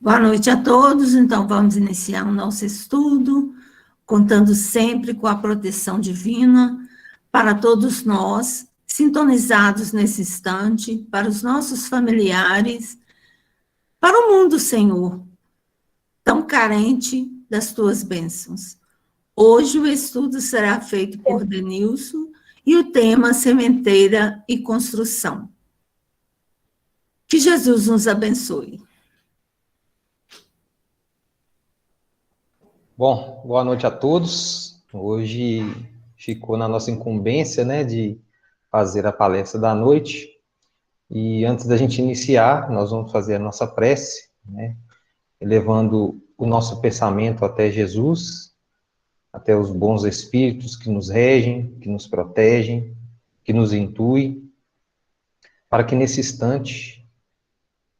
Boa noite a todos. Então, vamos iniciar o nosso estudo, contando sempre com a proteção divina para todos nós, sintonizados nesse instante, para os nossos familiares, para o mundo, Senhor, tão carente das tuas bênçãos. Hoje o estudo será feito por Denilson e o tema Sementeira e Construção. Que Jesus nos abençoe. Bom, boa noite a todos. Hoje ficou na nossa incumbência, né, de fazer a palestra da noite. E antes da gente iniciar, nós vamos fazer a nossa prece, né, elevando o nosso pensamento até Jesus, até os bons espíritos que nos regem, que nos protegem, que nos intuem, para que nesse instante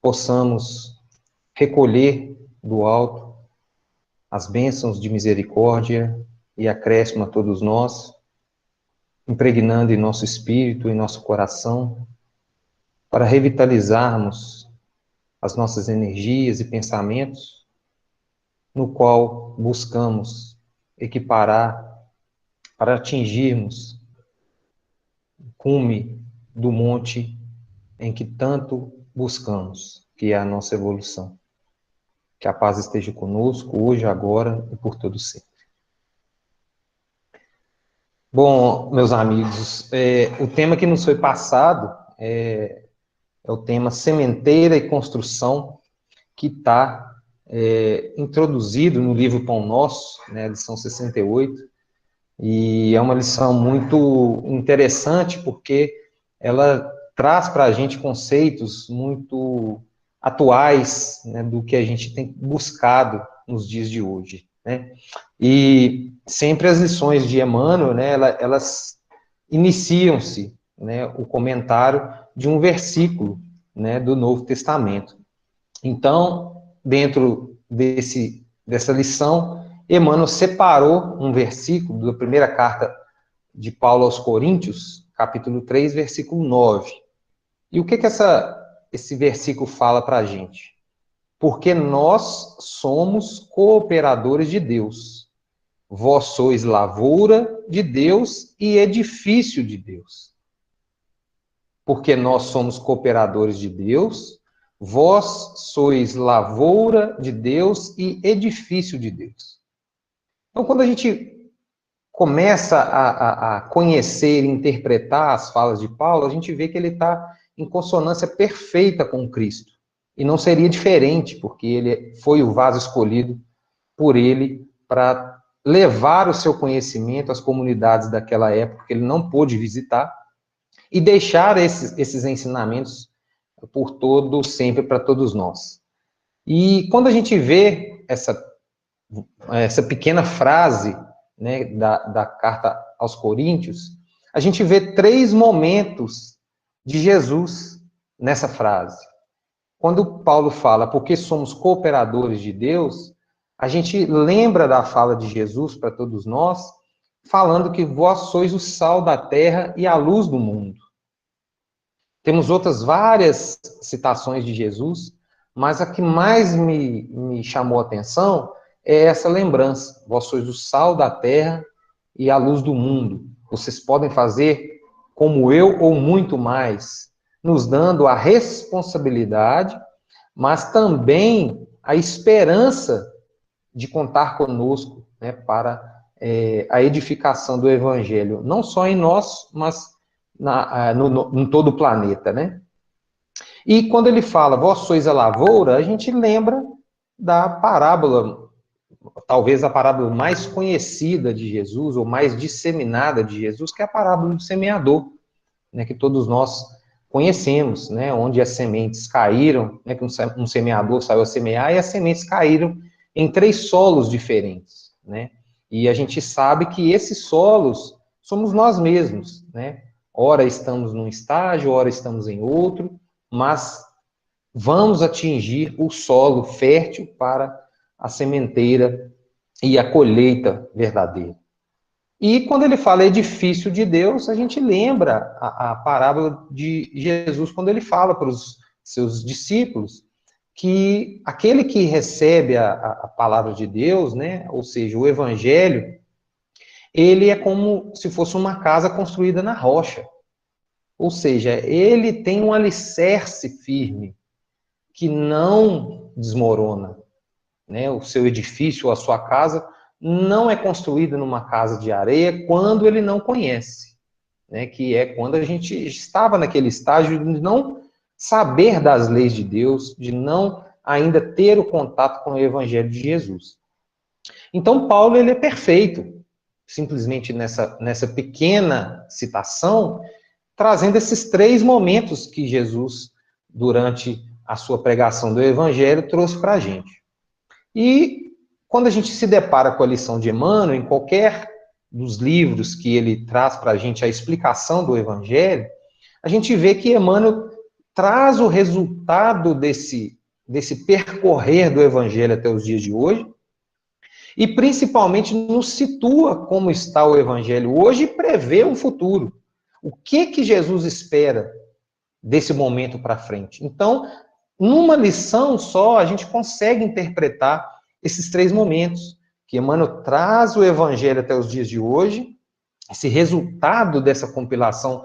possamos recolher do alto as bênçãos de misericórdia e acréscimo a todos nós, impregnando em nosso espírito, em nosso coração, para revitalizarmos as nossas energias e pensamentos, no qual buscamos equiparar para atingirmos o cume do monte em que tanto buscamos, que é a nossa evolução. Que a paz esteja conosco, hoje, agora e por todo sempre. Bom, meus amigos, o tema que nos foi passado é o tema Sementeira e Construção, que está introduzido no livro Pão Nosso, né, lição 68, e é uma lição muito interessante, porque ela traz para a gente conceitos muito atuais, né, do que a gente tem buscado nos dias de hoje, né? E sempre as lições de Emmanuel, né, elas iniciam-se, né, o comentário de um versículo, né, do Novo Testamento. Então, dentro dessa lição, Emmanuel separou um versículo da primeira carta de Paulo aos Coríntios, capítulo 3, versículo 9. E o que esse versículo fala para a gente? Porque nós somos cooperadores de Deus. Vós sois lavoura de Deus e edifício de Deus. Porque nós somos cooperadores de Deus, vós sois lavoura de Deus e edifício de Deus. Então, quando a gente começa a conhecer e interpretar as falas de Paulo, a gente vê que ele está em consonância perfeita com Cristo. E não seria diferente, porque ele foi o vaso escolhido por ele para levar o seu conhecimento às comunidades daquela época que ele não pôde visitar e deixar esses ensinamentos por todo, sempre para todos nós. E quando a gente vê essa pequena frase, né, da carta aos Coríntios, a gente vê 3 momentos de Jesus nessa frase. Quando Paulo fala, porque somos cooperadores de Deus, a gente lembra da fala de Jesus para todos nós, falando que vós sois o sal da terra e a luz do mundo. Temos outras várias citações de Jesus, mas a que mais me chamou a atenção é essa lembrança. Vós sois o sal da terra e a luz do mundo. Vocês podem fazer como eu ou muito mais, nos dando a responsabilidade, mas também a esperança de contar conosco, né, para a edificação do Evangelho, não só em nós, mas em todo o planeta, né? E quando ele fala, vós sois a lavoura, a gente lembra da parábola, talvez a parábola mais conhecida de Jesus, ou mais disseminada de Jesus, que é a parábola do semeador, né, que todos nós conhecemos, né, onde as sementes caíram, né, que um semeador saiu a semear, e as sementes caíram em 3 solos diferentes, né? E a gente sabe que esses solos somos nós mesmos, né? Ora estamos num estágio, ora estamos em outro, mas vamos atingir o solo fértil para a sementeira e a colheita verdadeira. E quando ele fala edifício de Deus, a gente lembra a parábola de Jesus, quando ele fala para os seus discípulos que aquele que recebe a palavra de Deus, né, ou seja, o evangelho, ele é como se fosse uma casa construída na rocha. Ou seja, ele tem um alicerce firme, que não desmorona, né? O seu edifício ou a sua casa não é construída numa casa de areia quando ele não conhece, né? Que é quando a gente estava naquele estágio de não saber das leis de Deus, de não ainda ter o contato com o evangelho de Jesus. Então, Paulo, ele é perfeito, simplesmente nessa pequena citação, trazendo esses 3 momentos que Jesus, durante a sua pregação do Evangelho, trouxe para a gente. E quando a gente se depara com a lição de Emmanuel, em qualquer dos livros que ele traz para a gente a explicação do Evangelho, a gente vê que Emmanuel traz o resultado desse percorrer do Evangelho até os dias de hoje, e principalmente nos situa como está o Evangelho hoje e prevê um futuro. O que Jesus espera desse momento para frente? Então, numa lição só, a gente consegue interpretar esses 3 momentos, que Emmanuel traz o Evangelho até os dias de hoje, esse resultado dessa compilação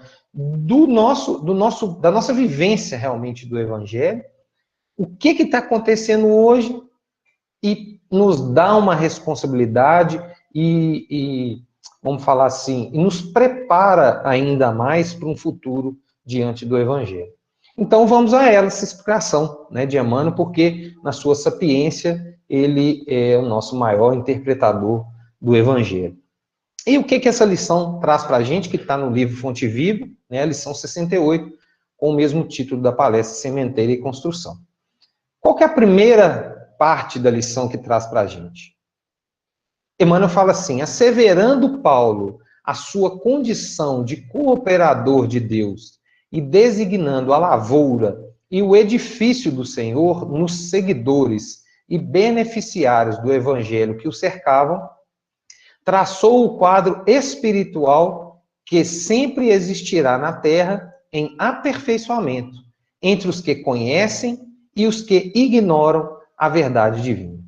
da nossa vivência realmente do Evangelho, o que está acontecendo hoje, e nos dá uma responsabilidade e vamos falar assim, e nos prepara ainda mais para um futuro diante do Evangelho. Então vamos a essa explicação, né, de Emmanuel, porque na sua sapiência ele é o nosso maior interpretador do Evangelho. E o que essa lição traz para a gente, que está no livro Fonte Viva, né, a lição 68, com o mesmo título da palestra, Sementeira e Construção. Qual que é a primeira parte da lição que traz para a gente? Emmanuel fala assim: asseverando Paulo a sua condição de cooperador de Deus e designando a lavoura e o edifício do Senhor nos seguidores e beneficiários do Evangelho que o cercavam, traçou o quadro espiritual que sempre existirá na Terra em aperfeiçoamento entre os que conhecem e os que ignoram a verdade divina.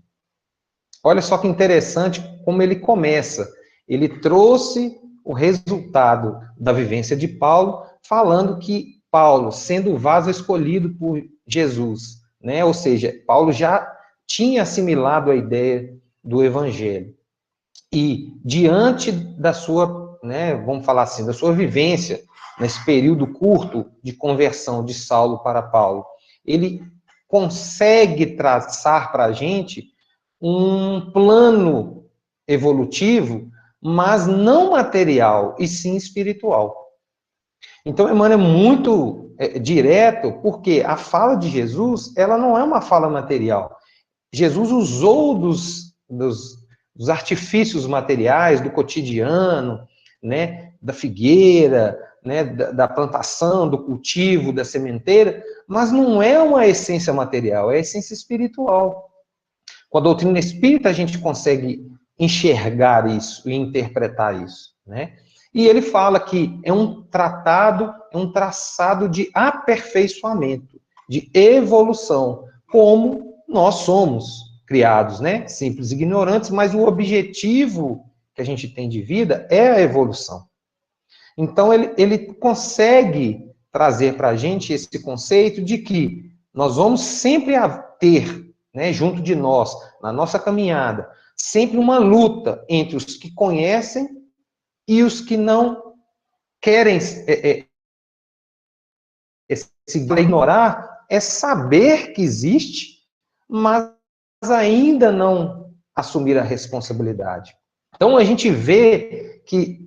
Olha só que interessante como ele começa. Ele trouxe o resultado da vivência de Paulo, falando que Paulo, sendo o vaso escolhido por Jesus, né? Ou seja, Paulo já tinha assimilado a ideia do Evangelho. E diante da sua, né, vamos falar assim, da sua vivência, nesse período curto de conversão de Saulo para Paulo, ele consegue traçar para a gente um plano evolutivo, mas não material, e sim espiritual. Então, Emmanuel é muito direto, porque a fala de Jesus, ela não é uma fala material. Jesus usou dos artifícios materiais, do cotidiano, né, da figueira, né, da plantação, do cultivo, da sementeira, mas não é uma essência material, é a essência espiritual. Com a doutrina espírita, a gente consegue enxergar isso e interpretar isso, né? E ele fala que é um tratado, é um traçado de aperfeiçoamento, de evolução, como nós somos criados, né? Simples e ignorantes, mas o objetivo que a gente tem de vida é a evolução. Então, ele consegue trazer para a gente esse conceito de que nós vamos sempre ter, né, junto de nós, na nossa caminhada, sempre uma luta entre os que conhecem e os que não querem se ignorar, é saber que existe, mas ainda não assumir a responsabilidade. Então, a gente vê que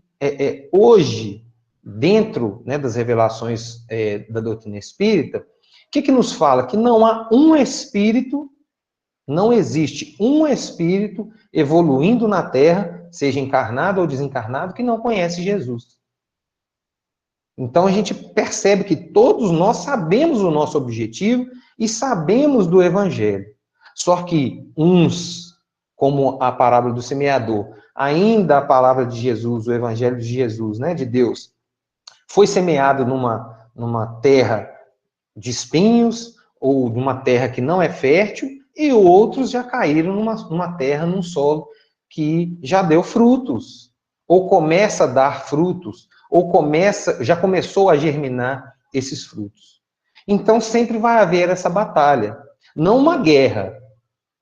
hoje, dentro, né, das revelações da doutrina espírita, o que nos fala? Que não há um espírito, não existe um espírito evoluindo na Terra, seja encarnado ou desencarnado, que não conhece Jesus. Então a gente percebe que todos nós sabemos o nosso objetivo e sabemos do Evangelho. Só que uns, como a parábola do semeador, ainda a palavra de Jesus, o Evangelho de Jesus, né, de Deus, foi semeado numa terra de espinhos, ou numa terra que não é fértil, e outros já caíram numa terra, num solo que já deu frutos, ou começa a dar frutos, ou já começou a germinar esses frutos. Então sempre vai haver essa batalha, não uma guerra,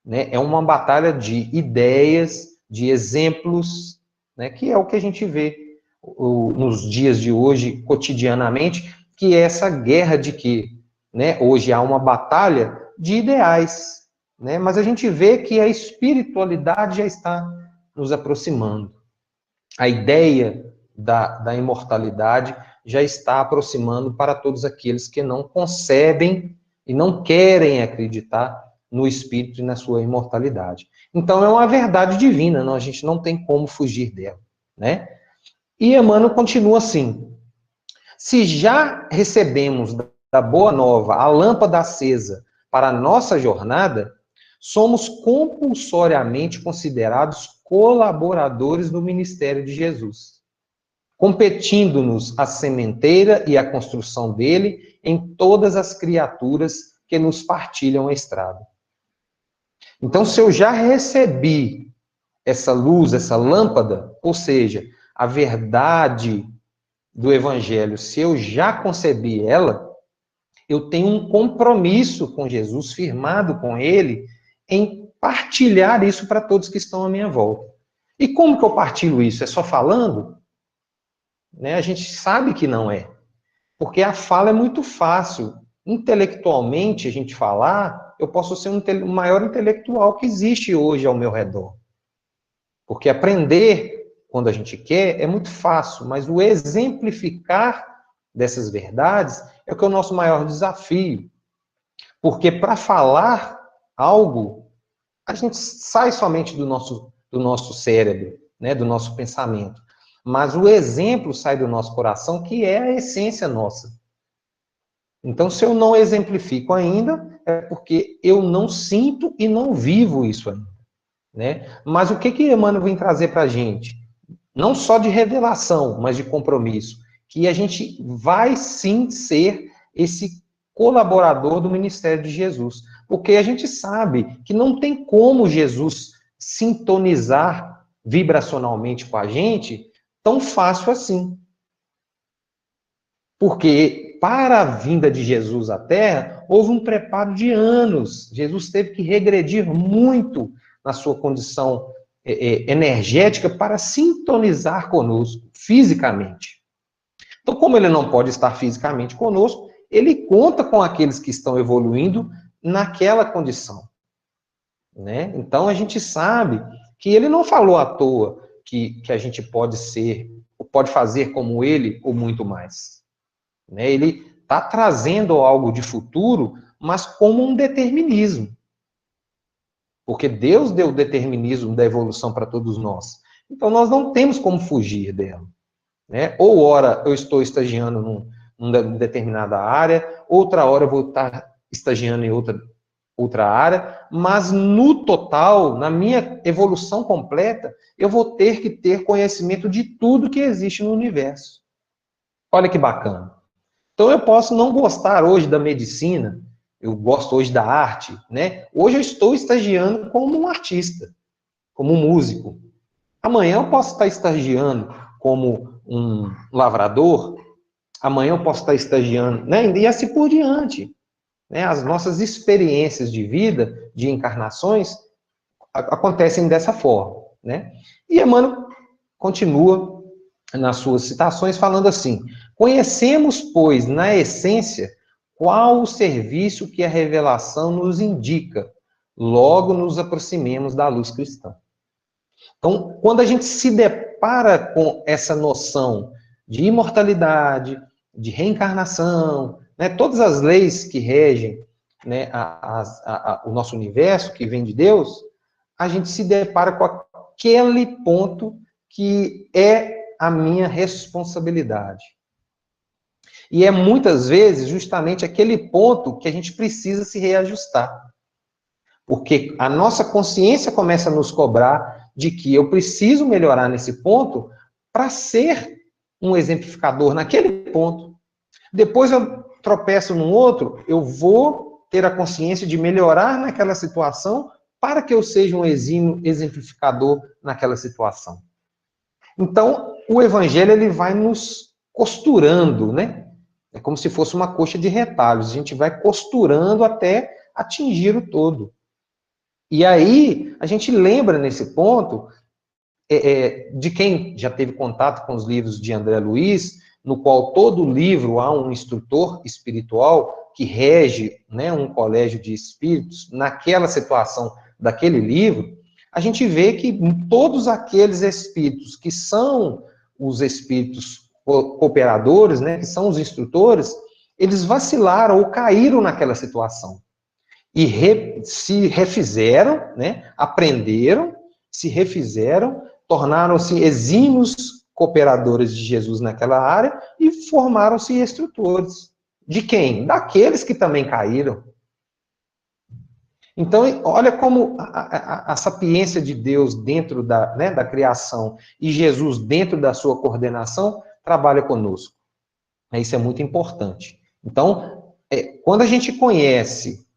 né? É uma batalha de ideias, de exemplos, né? Que é o que a gente vê nos dias de hoje, cotidianamente, que é essa guerra de que, né? Hoje há uma batalha de ideais, né? Mas a gente vê que a espiritualidade já está nos aproximando. A ideia da imortalidade já está aproximando para todos aqueles que não concebem e não querem acreditar no espírito e na sua imortalidade. Então é uma verdade divina, não, a gente não tem como fugir dela, né? E Emmanuel continua assim: se já recebemos da boa nova a lâmpada acesa para a nossa jornada, somos compulsoriamente considerados colaboradores do ministério de Jesus, competindo-nos a sementeira e a construção dele em todas as criaturas que nos partilham a estrada. Então, se eu já recebi essa luz, essa lâmpada, ou seja, a verdade do Evangelho, se eu já concebi ela, eu tenho um compromisso com Jesus, firmado com Ele, em partilhar isso para todos que estão à minha volta. E como que eu partilho isso? É só falando? Né? A gente sabe que não é. Porque a fala é muito fácil. Intelectualmente, a gente falar, eu posso ser o maior intelectual que existe hoje ao meu redor. Porque aprender, quando a gente quer, é muito fácil, mas o exemplificar dessas verdades é o que é o nosso maior desafio. Porque para falar algo, a gente sai somente do nosso cérebro, né, do nosso pensamento. Mas o exemplo sai do nosso coração, que é a essência nossa. Então, se eu não exemplifico ainda, é porque eu não sinto e não vivo isso ainda. Né? Mas o que Emmanuel vem trazer para a gente? Não só de revelação, mas de compromisso. Que a gente vai sim ser esse colaborador do ministério de Jesus. Porque a gente sabe que não tem como Jesus sintonizar vibracionalmente com a gente tão fácil assim. Porque para a vinda de Jesus à Terra, houve um preparo de anos. Jesus teve que regredir muito na sua condição energética para sintonizar conosco fisicamente. Então, como ele não pode estar fisicamente conosco, ele conta com aqueles que estão evoluindo naquela condição. Né? Então, a gente sabe que ele não falou à toa que a gente pode ser, ou pode fazer como ele, ou muito mais. Né? Ele está trazendo algo de futuro, mas como um determinismo. Porque Deus deu o determinismo da evolução para todos nós. Então, nós não temos como fugir dela. Né? Ou, ora, eu estou estagiando numa determinada área, outra hora eu vou estar estagiando em outra área, mas no total, na minha evolução completa, eu vou ter que ter conhecimento de tudo que existe no universo. Olha que bacana. Então, eu posso não gostar hoje da medicina, eu gosto hoje da arte, né? Hoje eu estou estagiando como um artista, como um músico. Amanhã eu posso estar estagiando como um lavrador, amanhã eu posso estar estagiando, né? E assim por diante. Né? As nossas experiências de vida, de encarnações, acontecem dessa forma, né? E Emmanuel continua nas suas citações falando assim: conhecemos, pois, na essência, qual o serviço que a revelação nos indica, logo nos aproximemos da luz cristã. Então, quando a gente se depara com essa noção de imortalidade, de reencarnação, né, todas as leis que regem, né, o nosso universo, que vem de Deus, a gente se depara com aquele ponto que é a minha responsabilidade. E é muitas vezes justamente aquele ponto que a gente precisa se reajustar. Porque a nossa consciência começa a nos cobrar de que eu preciso melhorar nesse ponto para ser um exemplificador naquele ponto. Depois eu tropeço num outro, eu vou ter a consciência de melhorar naquela situação para que eu seja um exímio exemplificador naquela situação. Então, o evangelho ele vai nos costurando, né? É como se fosse uma coxa de retalhos. A gente vai costurando até atingir o todo. E aí, a gente lembra nesse ponto de quem já teve contato com os livros de André Luiz, no qual todo livro há um instrutor espiritual que rege, né, um colégio de espíritos, naquela situação daquele livro, a gente vê que todos aqueles espíritos que são os espíritos cooperadores, né, que são os instrutores, eles vacilaram ou caíram naquela situação. E se refizeram, né, aprenderam, se refizeram, tornaram-se exímios cooperadores de Jesus naquela área e formaram-se instrutores. De quem? Daqueles que também caíram. Então, olha como a sapiência de Deus dentro da criação e Jesus dentro da sua coordenação trabalha conosco. Isso é muito importante. Então, quando a gente conhece,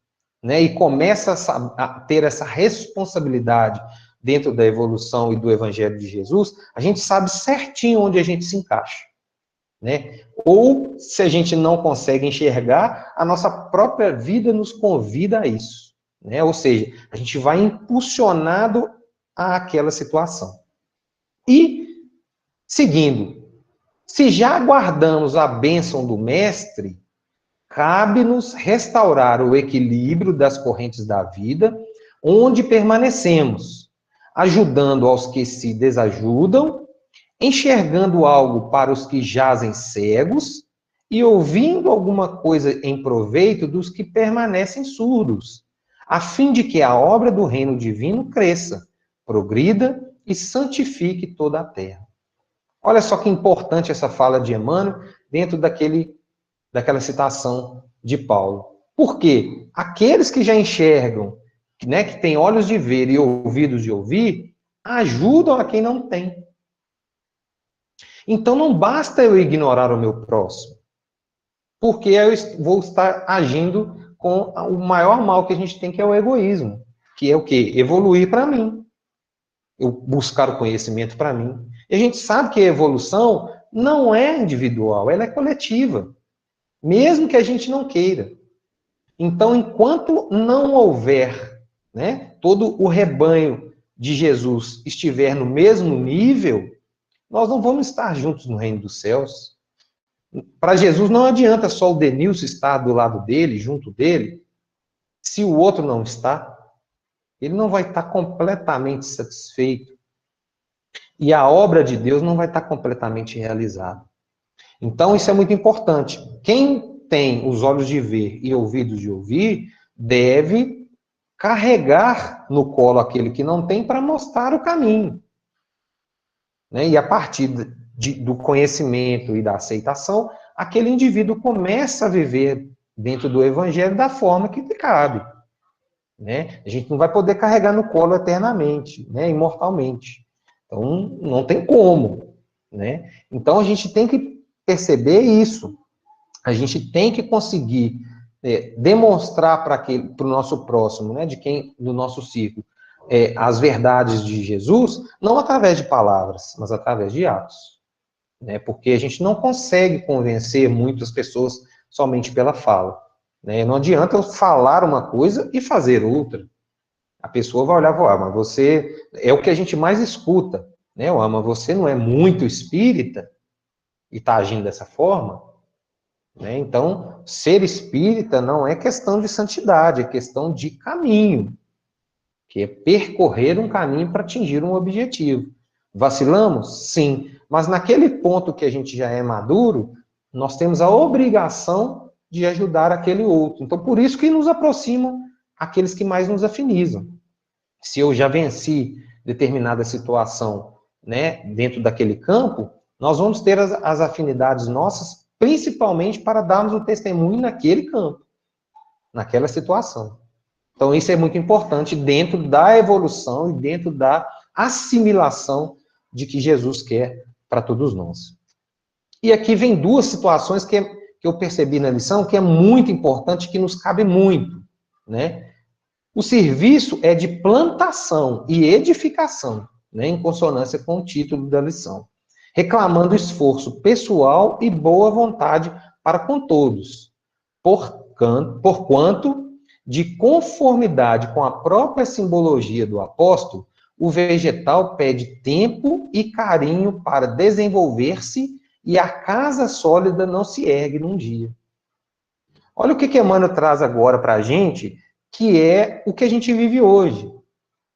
né, e começa a ter essa responsabilidade dentro da evolução e do Evangelho de Jesus, a gente sabe certinho onde a gente se encaixa. Né? Ou, se a gente não consegue enxergar, a nossa própria vida nos convida a isso. Né? Ou seja, a gente vai impulsionado àquela situação. E, seguindo, se já aguardamos a bênção do Mestre, cabe-nos restaurar o equilíbrio das correntes da vida, onde permanecemos, ajudando aos que se desajudam, enxergando algo para os que jazem cegos e ouvindo alguma coisa em proveito dos que permanecem surdos, a fim de que a obra do reino divino cresça, progrida e santifique toda a terra. Olha só que importante essa fala de Emmanuel dentro daquela citação de Paulo. Por quê? Aqueles que já enxergam, né, que têm olhos de ver e ouvidos de ouvir, ajudam a quem não tem. Então não basta eu ignorar o meu próximo, porque eu vou estar agindo com o maior mal que a gente tem, que é o egoísmo, que é o quê? Evoluir para mim. Eu buscar o conhecimento para mim. E a gente sabe que a evolução não é individual, ela é coletiva, mesmo que a gente não queira. Então, enquanto não houver, né, todo o rebanho de Jesus estiver no mesmo nível, nós não vamos estar juntos no reino dos céus. Para Jesus não adianta só o Denilson estar do lado dele, junto dele, se o outro não está, ele não vai estar completamente satisfeito. E a obra de Deus não vai estar completamente realizada. Então, isso é muito importante. Quem tem os olhos de ver e ouvidos de ouvir, deve carregar no colo aquele que não tem para mostrar o caminho. Né? E a partir do conhecimento e da aceitação, aquele indivíduo começa a viver dentro do evangelho da forma que lhe cabe. Né? A gente não vai poder carregar no colo eternamente, né? Imortalmente. Então, não tem como. Né? Então, a gente tem que perceber isso. A gente tem que conseguir demonstrar para o nosso próximo, né, do nosso círculo, as verdades de Jesus, não através de palavras, mas através de atos. Né, porque a gente não consegue convencer muitas pessoas somente pela fala. Né? Não adianta eu falar uma coisa e fazer outra. A pessoa vai olhar e falar, mas você... É o que a gente mais escuta. Né? Mas você não é muito espírita e está agindo dessa forma? Né? Então, ser espírita não é questão de santidade, é questão de caminho, que é percorrer um caminho para atingir um objetivo. Vacilamos? Sim. Mas naquele ponto que a gente já é maduro, nós temos a obrigação de ajudar aquele outro. Então, por isso que nos aproximam aqueles que mais nos afinizam. Se eu já venci determinada situação, né, dentro daquele campo, nós vamos ter as afinidades nossas, principalmente para darmos o testemunho naquele campo, naquela situação. Então, isso é muito importante dentro da evolução e dentro da assimilação de que Jesus quer para todos nós. E aqui vem duas situações que eu percebi na lição, que é muito importante, que nos cabe muito. né? O serviço é de plantação e edificação, né, em consonância com o título da lição, reclamando esforço pessoal e boa vontade para com todos, porquanto, de conformidade com a própria simbologia do apóstolo, o vegetal pede tempo e carinho para desenvolver-se e a casa sólida não se ergue num dia. Olha o que Emmanuel traz agora para a gente, que é o que a gente vive hoje,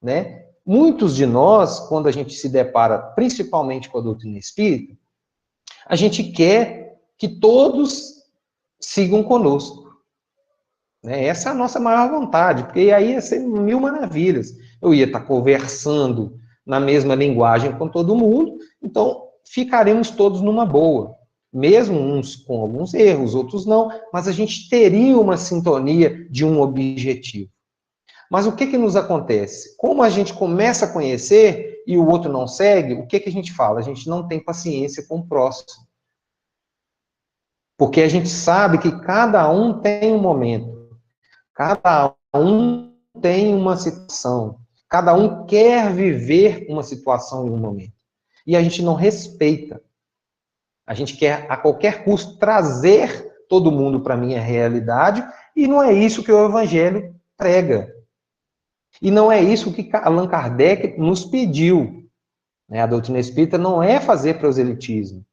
né? Muitos de nós, quando a gente se depara principalmente com a doutrina espírita, a gente quer que todos sigam conosco, né? Essa é a nossa maior vontade, porque aí ia ser mil maravilhas. Eu ia estar conversando na mesma linguagem com todo mundo, então ficaremos todos numa boa. Mesmo uns com alguns erros, outros não, mas a gente teria uma sintonia de um objetivo. Mas o que nos acontece? Como a gente começa a conhecer e o outro não segue, o que a gente fala? A gente não tem paciência com o próximo. Porque a gente sabe que cada um tem um momento, cada um tem uma situação, cada um quer viver uma situação em um momento. E a gente não respeita. A gente quer, a qualquer custo, trazer todo mundo para a minha realidade, e não é isso que o Evangelho prega. E não é isso que Allan Kardec nos pediu. A doutrina espírita não é fazer proselitismo.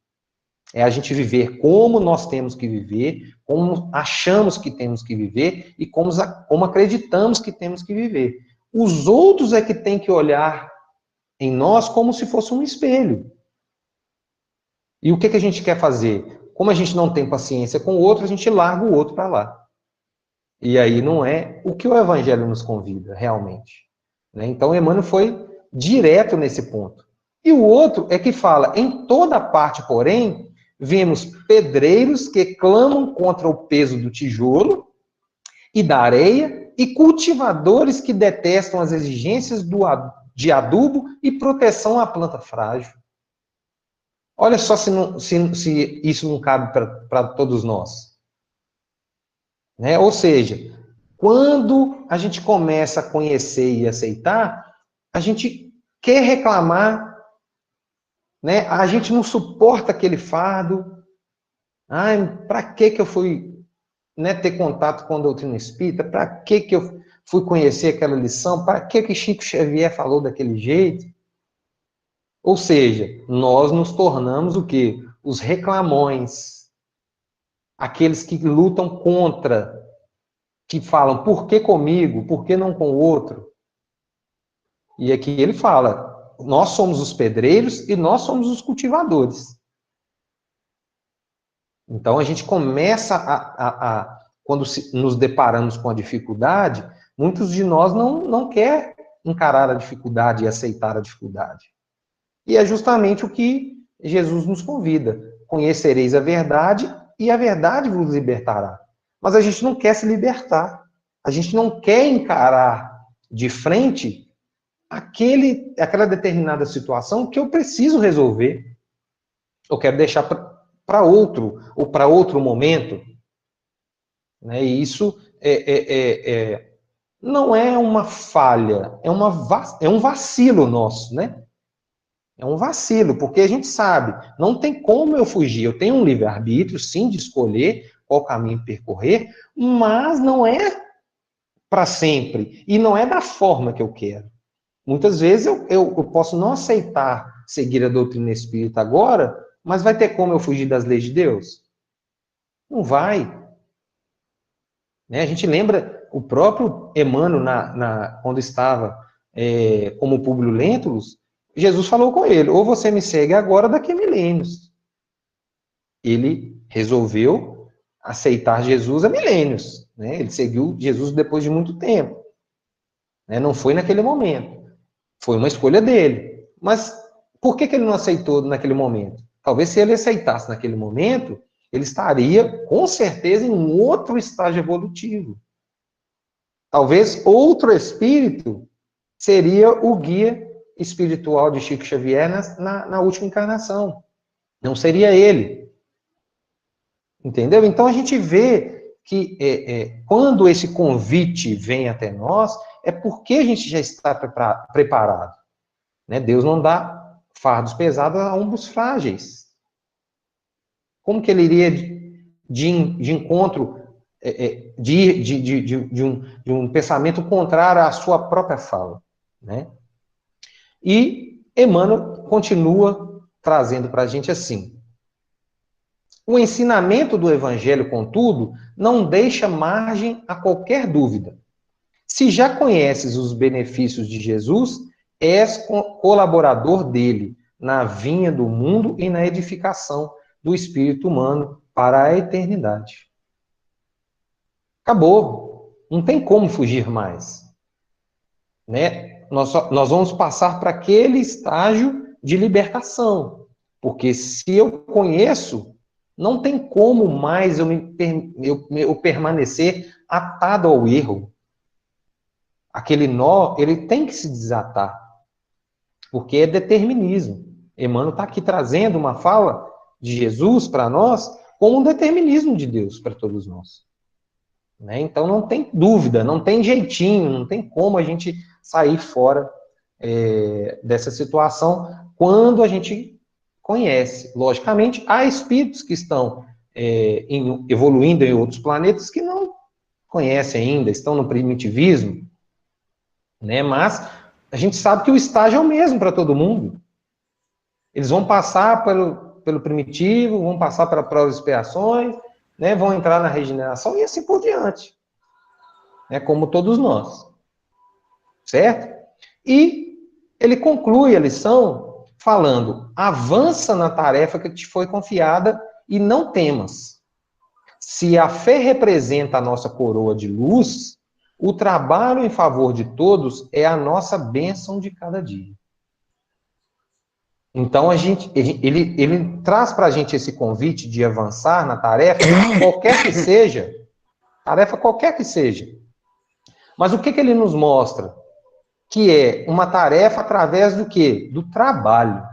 É a gente viver como nós temos que viver, como achamos que temos que viver e como acreditamos que temos que viver. Os outros é que têm que olhar em nós como se fosse um espelho. E o que a gente quer fazer? Como a gente não tem paciência com o outro, a gente larga o outro para lá. E aí não é o que o Evangelho nos convida, realmente. Então, Emmanuel foi direto nesse ponto. E o outro é que fala, em toda parte, porém, vemos pedreiros que clamam contra o peso do tijolo e da areia, e cultivadores que detestam as exigências de adubo e proteção à planta frágil. Olha só se isso não cabe para todos nós. Ou seja, quando a gente começa a conhecer e aceitar, a gente quer reclamar, a gente não suporta aquele fardo. Para que eu fui ter contato com a doutrina espírita? Para que eu fui conhecer aquela lição? Para que Chico Xavier falou daquele jeito? Ou seja, nós nos tornamos o quê? Os reclamões. Aqueles que lutam contra, que falam, por que comigo? Por que não com o outro? E aqui ele fala, nós somos os pedreiros e nós somos os cultivadores. Então a gente começa quando nos deparamos com a dificuldade, muitos de nós não quer encarar a dificuldade e aceitar a dificuldade. E é justamente o que Jesus nos convida. Conhecereis a verdade e a verdade vos libertará. Mas a gente não quer se libertar. A gente não quer encarar de frente aquela determinada situação que eu preciso resolver. Eu quero deixar para outro, ou para outro momento. E isso não é uma falha, é um vacilo nosso, É um vacilo, porque a gente sabe, não tem como eu fugir. Eu tenho um livre-arbítrio, sim, de escolher qual caminho percorrer, mas não é para sempre. E não é da forma que eu quero. Muitas vezes eu posso não aceitar seguir a doutrina espírita agora, mas vai ter como eu fugir das leis de Deus? Não vai. A gente lembra o próprio Emmanuel, quando estava como Públio Lentulus, Jesus falou com ele, ou você me segue agora, daqui a milênios. Ele resolveu aceitar Jesus há milênios. Ele seguiu Jesus depois de muito tempo. Não foi naquele momento. Foi uma escolha dele. Mas por que ele não aceitou naquele momento? Talvez se ele aceitasse naquele momento, ele estaria, com certeza, em um outro estágio evolutivo. Talvez outro espírito seria o guia espiritual de Chico Xavier na última encarnação. Não seria ele. Entendeu? Então a gente vê que quando esse convite vem até nós, é porque a gente já está preparado. Né? Deus não dá fardos pesados a ombros frágeis. Como que ele iria de encontro, de um pensamento contrário à sua própria fala? Né? E Emmanuel continua trazendo para a gente assim: o ensinamento do Evangelho, contudo, não deixa margem a qualquer dúvida. Se já conheces os benefícios de Jesus, és colaborador dele na vinha do mundo e na edificação do espírito humano para a eternidade. Acabou. Não tem como fugir mais. Né? Nós vamos passar para aquele estágio de libertação. Porque se eu conheço, não tem como mais eu permanecer atado ao erro. Aquele nó, ele tem que se desatar. Porque é determinismo. Emmanuel está aqui trazendo uma fala de Jesus para nós como um determinismo de Deus para todos nós. Né? Então não tem dúvida, não tem jeitinho, não tem como a gente sair fora dessa situação quando a gente conhece. Logicamente, há espíritos que estão evoluindo em outros planetas que não conhecem ainda, estão no primitivismo, né? Mas a gente sabe que o estágio é o mesmo para todo mundo. Eles vão passar pelo primitivo, vão passar pelas provas e expiações, né? Vão entrar na regeneração e assim por diante. Né? Como todos nós. Certo? E ele conclui a lição falando: avança na tarefa que te foi confiada e não temas. Se a fé representa a nossa coroa de luz, o trabalho em favor de todos é a nossa bênção de cada dia. Então, ele traz para a gente esse convite de avançar na tarefa, qualquer que seja, tarefa qualquer que seja. Mas o que ele nos mostra? Que é uma tarefa através do quê? Do trabalho.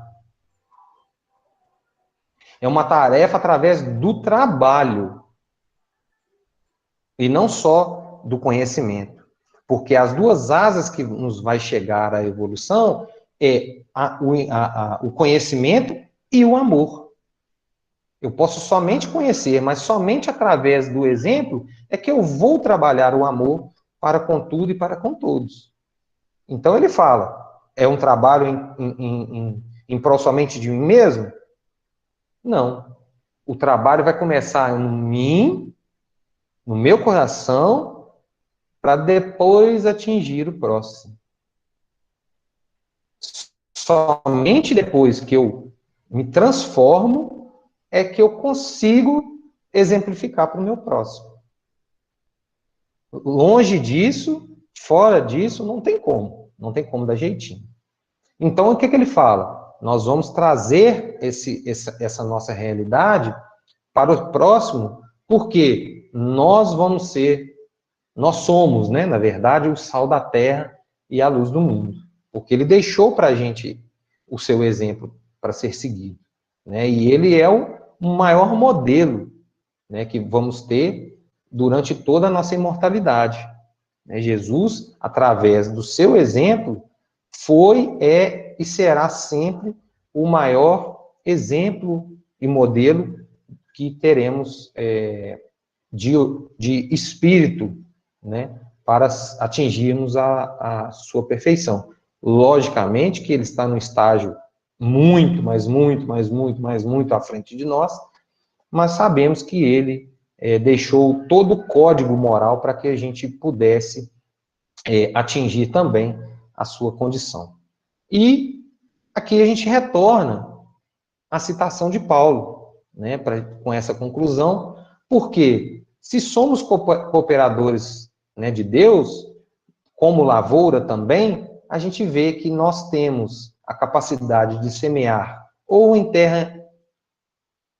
É uma tarefa através do trabalho. E não só do conhecimento. Porque as duas asas que nos vai chegar à evolução é o conhecimento e o amor. Eu posso somente conhecer, mas somente através do exemplo é que eu vou trabalhar o amor para com tudo e para com todos. Então ele fala, é um trabalho em prol somente de mim mesmo? Não. O trabalho vai começar em mim, no meu coração, para depois atingir o próximo. Somente depois que eu me transformo é que eu consigo exemplificar para o meu próximo. Longe disso, fora disso, não tem como. Não tem como dar jeitinho. Então, o que ele fala? Nós vamos trazer essa nossa realidade para o próximo, porque nós somos, né, na verdade, o sal da terra e a luz do mundo. Porque ele deixou para a gente o seu exemplo para ser seguido. Né? E ele é o maior modelo, né, que vamos ter durante toda a nossa imortalidade. Né? Jesus, através do seu exemplo, foi, é e será sempre o maior exemplo e modelo que teremos de espírito, né, para atingirmos a sua perfeição. Logicamente que ele está no estágio muito, mas muito à frente de nós, mas sabemos que ele deixou todo o código moral para que a gente pudesse atingir também a sua condição. E aqui a gente retorna à citação de Paulo, né, com essa conclusão, porque se somos cooperadores, né, de Deus, como lavoura também, a gente vê que nós temos a capacidade de semear ou em terra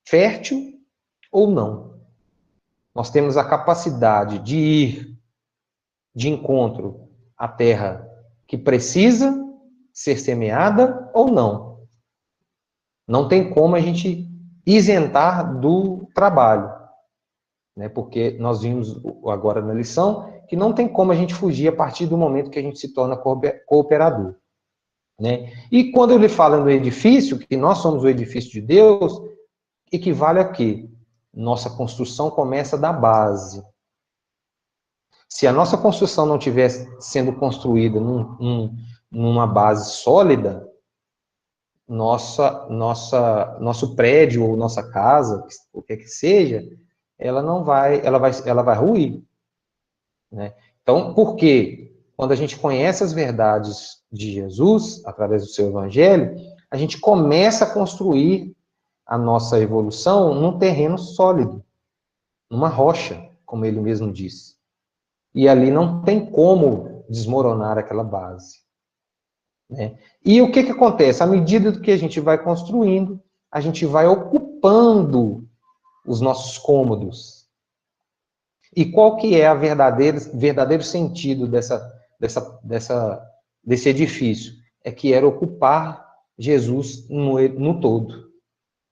fértil ou não. Nós temos a capacidade de ir de encontro à terra que precisa ser semeada ou não. Não tem como a gente isentar do trabalho. né? Porque nós vimos agora na lição que não tem como a gente fugir a partir do momento que a gente se torna cooperador, né? E quando ele fala no edifício, que nós somos o edifício de Deus, equivale a quê? Nossa construção começa da base. Se a nossa construção não estiver sendo construída numa base sólida, nosso prédio ou nossa casa, o que seja, ela vai ruir, né? Então, por quê? Quando a gente conhece as verdades de Jesus, através do seu evangelho, a gente começa a construir a nossa evolução num terreno sólido, numa rocha, como ele mesmo disse. E ali não tem como desmoronar aquela base, né? E o que acontece? À medida que a gente vai construindo, a gente vai ocupando os nossos cômodos. E qual que é o verdadeiro sentido desse edifício? É que era ocupar Jesus no todo,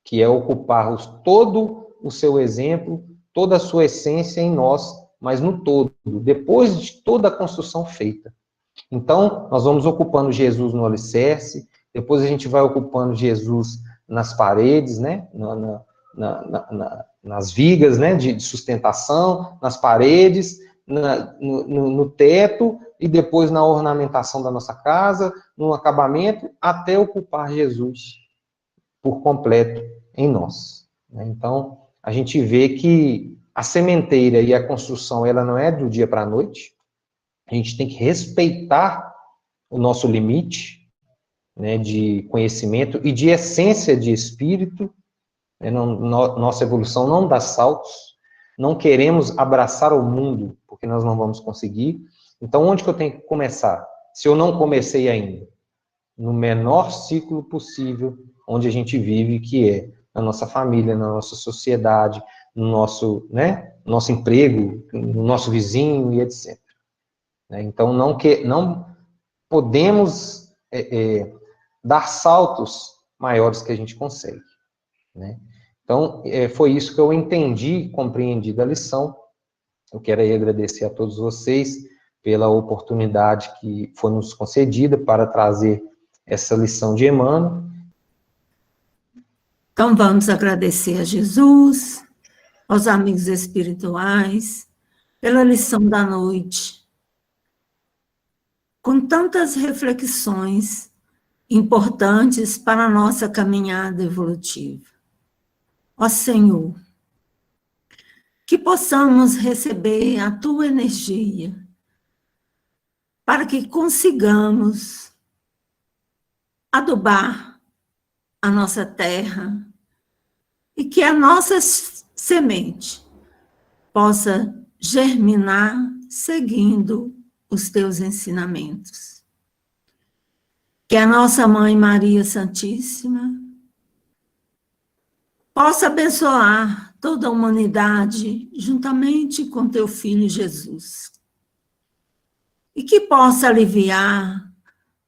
que é ocupar todo o seu exemplo, toda a sua essência em nós, mas no todo, depois de toda a construção feita. Então, nós vamos ocupando Jesus no alicerce, depois a gente vai ocupando Jesus nas paredes, né? Nas vigas, né? de sustentação, nas paredes, no teto, e depois na ornamentação da nossa casa, no acabamento, até ocupar Jesus por completo em nós, né? Então, a gente vê que a sementeira e a construção, ela não é do dia para a noite. A gente tem que respeitar o nosso limite, né, de conhecimento e de essência de espírito, né? Nossa evolução não dá saltos, não queremos abraçar o mundo, porque nós não vamos conseguir. Então, onde que eu tenho que começar? Se eu não comecei ainda? No menor ciclo possível, onde a gente vive, que é na nossa família, na nossa sociedade, no nosso, né, nosso emprego, no nosso vizinho e etc. Então, não podemos dar saltos maiores que a gente consegue, né? Então, foi isso que eu entendi, compreendi da lição. Eu quero aí agradecer a todos vocês pela oportunidade que foi nos concedida para trazer essa lição de Emmanuel. Então, vamos agradecer a Jesus, aos amigos espirituais, pela lição da noite, com tantas reflexões importantes para a nossa caminhada evolutiva. Ó Senhor, que possamos receber a Tua energia, para que consigamos adubar a nossa terra e que a nossa semente possa germinar seguindo os Teus ensinamentos. Que a nossa Mãe Maria Santíssima possa abençoar toda a humanidade juntamente com Teu Filho Jesus. E que possa aliviar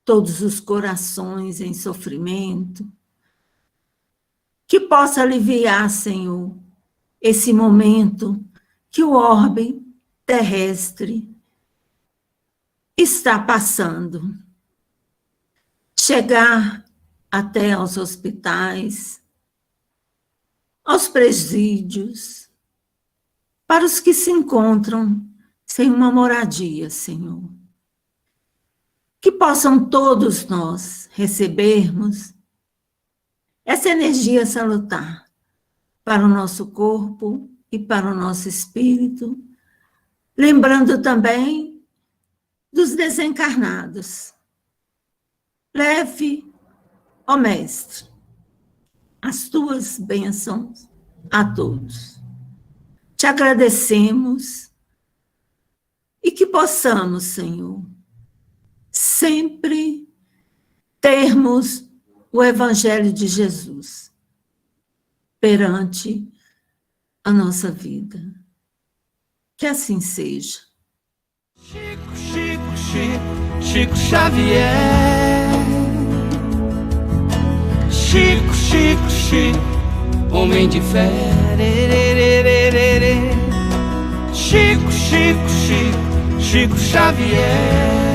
todos os corações em sofrimento, que possa aliviar, Senhor, esse momento que o orbe terrestre está passando. Chegar até aos hospitais, aos presídios, para os que se encontram sem uma moradia, Senhor. Que possam todos nós recebermos essa energia salutar para o nosso corpo e para o nosso espírito, lembrando também dos desencarnados. Leve, ó Mestre, as Tuas bênçãos a todos. Te agradecemos e que possamos, Senhor, sempre termos o Evangelho de Jesus perante a nossa vida. Que assim seja. Chico Xavier. Chico, homem de fé. Chico, Chico, Chico Xavier.